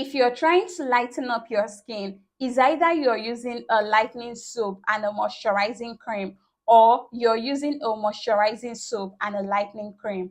If you're trying to lighten up your skin, is either you're using a lightening soap and a moisturizing cream, or you're using a moisturizing soap and a lightening cream.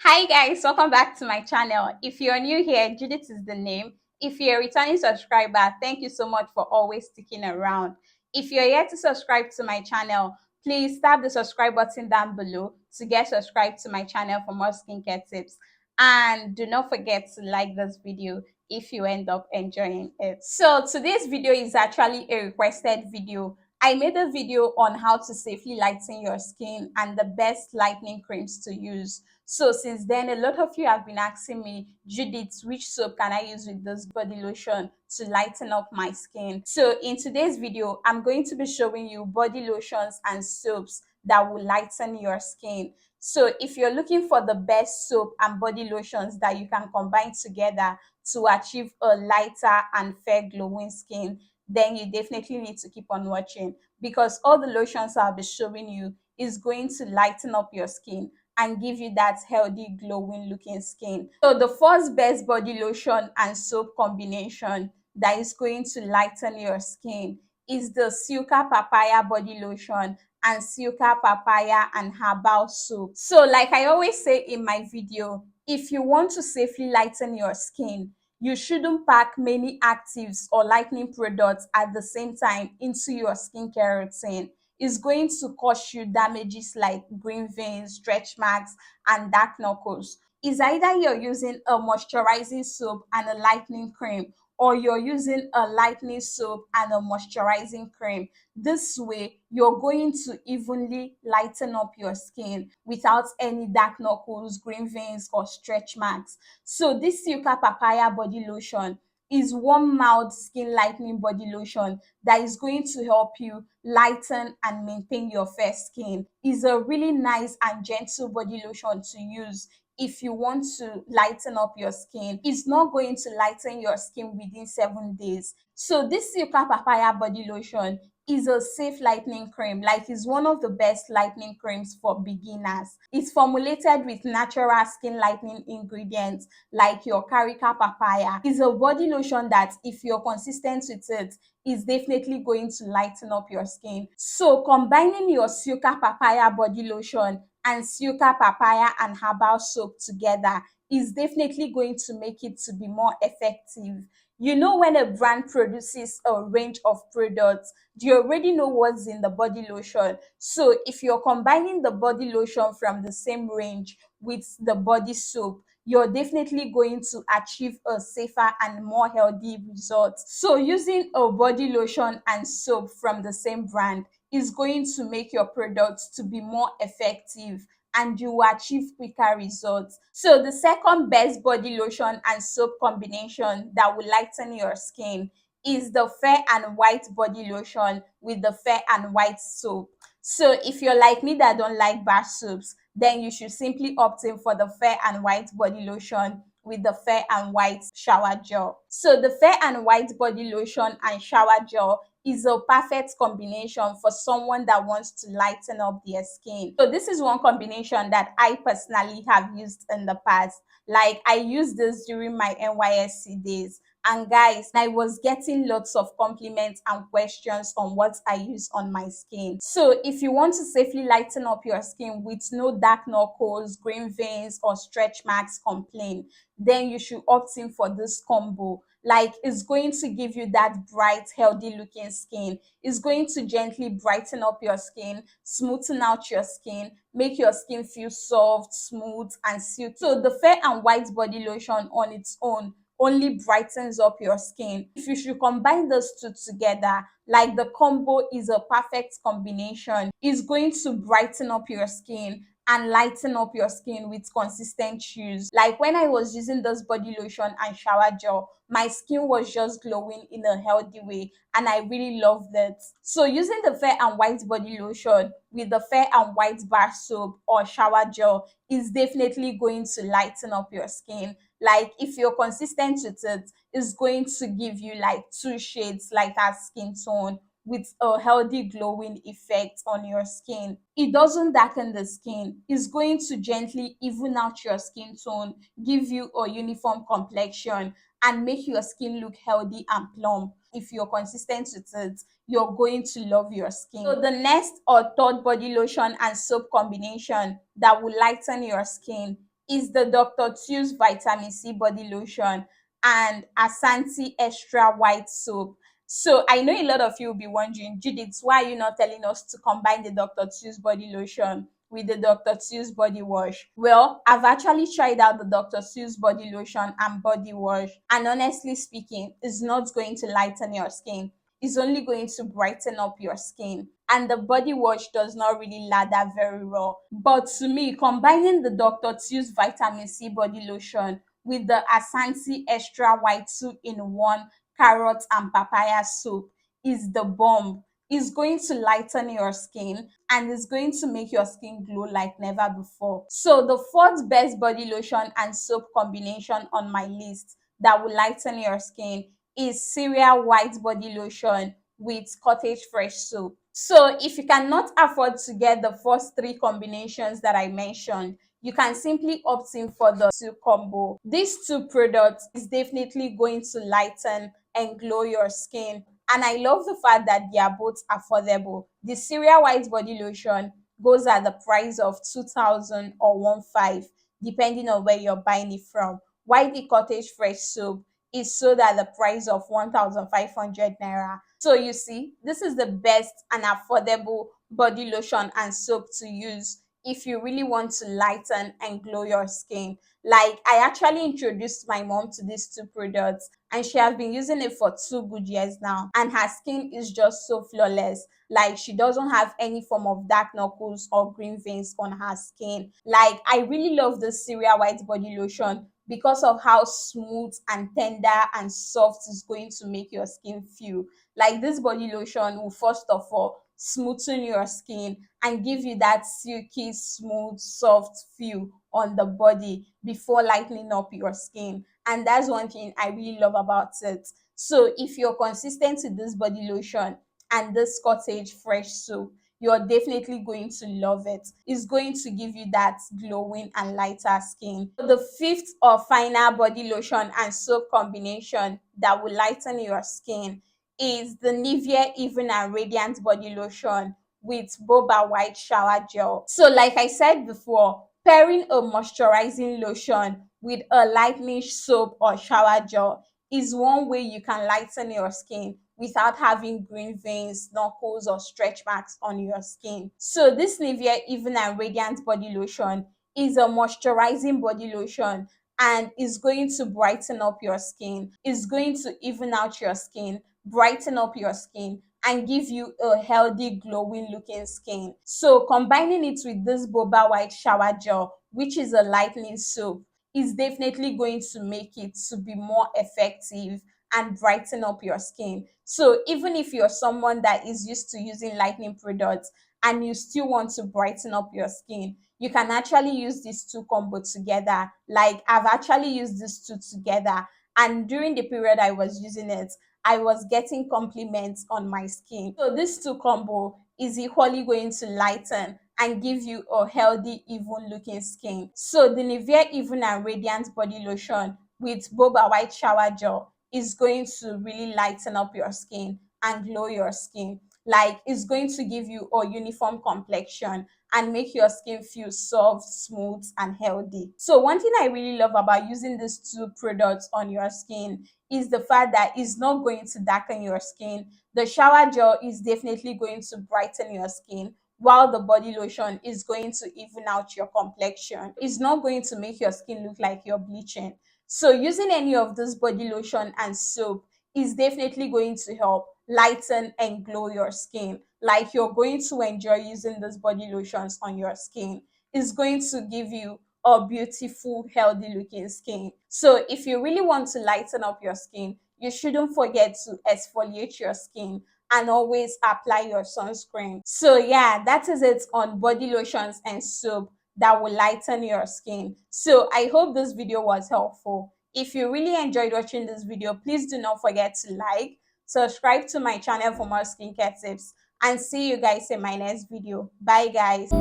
Hi guys, welcome back to my channel. If you're new here, Judith is the name. If you're a returning subscriber, thank you so much for always sticking around. If you're yet to subscribe to my channel, please tap the subscribe button down below to get subscribed to my channel for more skincare tips. And do not forget to like this video if you end up enjoying it. So today's video is actually a requested video. I made a video on how to safely lighten your skin and the best lightening creams to use. So since then, a lot of you have been asking me, Judith, which soap can I use with this body lotion to lighten up my skin? So in today's video, I'm going to be showing you body lotions and soaps that will lighten your skin. So if you're looking for the best soap and body lotions that you can combine together to achieve a lighter and fair glowing skin, then you definitely need to keep on watching, because all the lotions I'll be showing you is going to lighten up your skin and give you that healthy glowing looking skin. So the first best body lotion and soap combination that is going to lighten your skin is the Silka papaya body lotion and Silka papaya and herbal soap. So like I always say in my video, if you want to safely lighten your skin, you shouldn't pack many actives or lightening products at the same time into your skincare routine. Is going to cause you damages like green veins, stretch marks, and dark knuckles. Is either you're using a moisturizing soap and a lightening cream, or you're using a lightening soap and a moisturizing cream. This way, you're going to evenly lighten up your skin without any dark knuckles, green veins, or stretch marks. So this Silka papaya body lotion is one mild skin lightening body lotion that is going to help you lighten and maintain your fair skin. It's a really nice and gentle body lotion to use if you want to lighten up your skin. It's not going to lighten your skin within 7 days. So this Silka papaya body lotion is a safe lightening cream. Like, it's one of the best lightening creams for beginners. It's formulated with natural skin lightening ingredients like your carica papaya. It's a body lotion that if you're consistent with it, is definitely going to lighten up your skin. So combining your Silka papaya body lotion and Silka papaya and herbal soap together is definitely going to make it to be more effective. You know, when a brand produces a range of products, you already know what's in the body lotion. So if you're combining the body lotion from the same range with the body soap, you're definitely going to achieve a safer and more healthy result. So using a body lotion and soap from the same brand is going to make your products to be more effective and you will achieve quicker results. So the second best body lotion and soap combination that will lighten your skin is the Fair and White body lotion with the Fair and White soap. So if you're like me that don't like bar soaps, then you should simply opt in for the Fair and White body lotion with the Fair and White shower gel. So the Fair and White body lotion and shower gel is a perfect combination for someone that wants to lighten up their skin. So this is one combination that I personally have used in the past. Like, I used this during my NYSC days. And guys, I was getting lots of compliments and questions on what I use on my skin. So if you want to safely lighten up your skin with no dark knuckles, green veins, or stretch marks complaint, then you should opt in for this combo. Like, it's going to give you that bright, healthy looking skin. It's going to gently brighten up your skin, smoothen out your skin, make your skin feel soft, smooth, and silky. So the Fair and White body lotion on its own only brightens up your skin. If you should combine those two together, like, the combo is a perfect combination. It's going to brighten up your skin and lighten up your skin with consistent use. Like, when I was using this body lotion and shower gel, my skin was just glowing in a healthy way and I really loved it. So using the Fair and White body lotion with the Fair and White bar soap or shower gel is definitely going to lighten up your skin. Like, if you're consistent with it, it's going to give you like 2 shades lighter skin tone with a healthy glowing effect on your skin. It doesn't darken the skin. It's going to gently even out your skin tone, give you a uniform complexion, and make your skin look healthy and plump. If you're consistent with it, you're going to love your skin. So the next or third body lotion and soap combination that will lighten your skin is the Dr. Teal's Vitamin C body lotion and Asantee extra white soap. So I know a lot of you will be wondering, Judith, why are you not telling us to combine the Dr. Teal's body lotion with the Dr. Teal's body wash? Well, I've actually tried out the Dr. Teal's body lotion and body wash, and honestly speaking, it's not going to lighten your skin. It's only going to brighten up your skin. And the body wash does not really lather very well. But to me, combining the Dr. Teal's Vitamin C body lotion with the Asantee extra white 2-in-1 carrot and papaya soap is the bomb. It's going to lighten your skin and it's going to make your skin glow like never before. So the fourth best body lotion and soap combination on my list that will lighten your skin is cereal white body lotion with Cottage fresh soap. So if you cannot afford to get the first three combinations that I mentioned, you can simply opt in for the two combo. These two products is definitely going to lighten and glow your skin. And I love the fact that they are both affordable. The cereal white body lotion goes at the price of 2,000 or 1,500, depending on where you're buying it from. While the Cottage fresh soap is sold at the price of 1,500 naira. So you see, this is the best and affordable body lotion and soap to use if you really want to lighten and glow your skin. Like, I actually introduced my mom to these two products and she has been using it for 2 good years now, and her skin is just so flawless. Like, she doesn't have any form of dark knuckles or green veins on her skin. Like, I really love the cereal white body lotion because of how smooth and tender and soft it's going to make your skin feel. Like, this body lotion will first of all smoothen your skin and give you that silky, smooth, soft feel on the body before lightening up your skin. And that's one thing I really love about it. So if you're consistent with this body lotion and this Cottage fresh soap, you're definitely going to love it. It's going to give you that glowing and lighter skin. The fifth or final body lotion and soap combination that will lighten your skin is the Nivea Even and Radiant body lotion with Boba white shower gel. So like I said before, pairing a moisturizing lotion with a lightening soap or shower gel is one way you can lighten your skin without having green veins, knuckles, or stretch marks on your skin. So this Nivea Even and Radiant body lotion is a moisturizing body lotion and is going to brighten up your skin. It's going to even out your skin, brighten up your skin, and give you a healthy, glowing looking skin. So combining it with this Boba white shower gel, which is a lightening soap, is definitely going to make it to be more effective and brighten up your skin. So even if you're someone that is used to using lightening products and you still want to brighten up your skin, you can actually use these two combo together. Like, I've actually used these two together, and during the period I was using it, I was getting compliments on my skin. So this two combo is equally going to lighten and give you a healthy, even looking skin. So the Nivea Even and Radiant body lotion with Boba white shower gel is going to really lighten up your skin and glow your skin. Like, it's going to give you a uniform complexion and make your skin feel soft, smooth, and healthy. So one thing I really love about using these two products on your skin is the fact that it's not going to darken your skin. The shower gel is definitely going to brighten your skin, while the body lotion is going to even out your complexion. It's not going to make your skin look like you're bleaching. So using any of this body lotion and soap is definitely going to help lighten and glow your skin. Like, you're going to enjoy using these body lotions on your skin. It's going to give you a beautiful, healthy looking skin. So if you really want to lighten up your skin, you shouldn't forget to exfoliate your skin and always apply your sunscreen. So yeah, that is it on body lotions and soap that will lighten your skin. So I hope this video was helpful. If you really enjoyed watching this video, please do not forget to like, Subscribe to my channel for more skincare tips, and see you guys in my next video. Bye guys.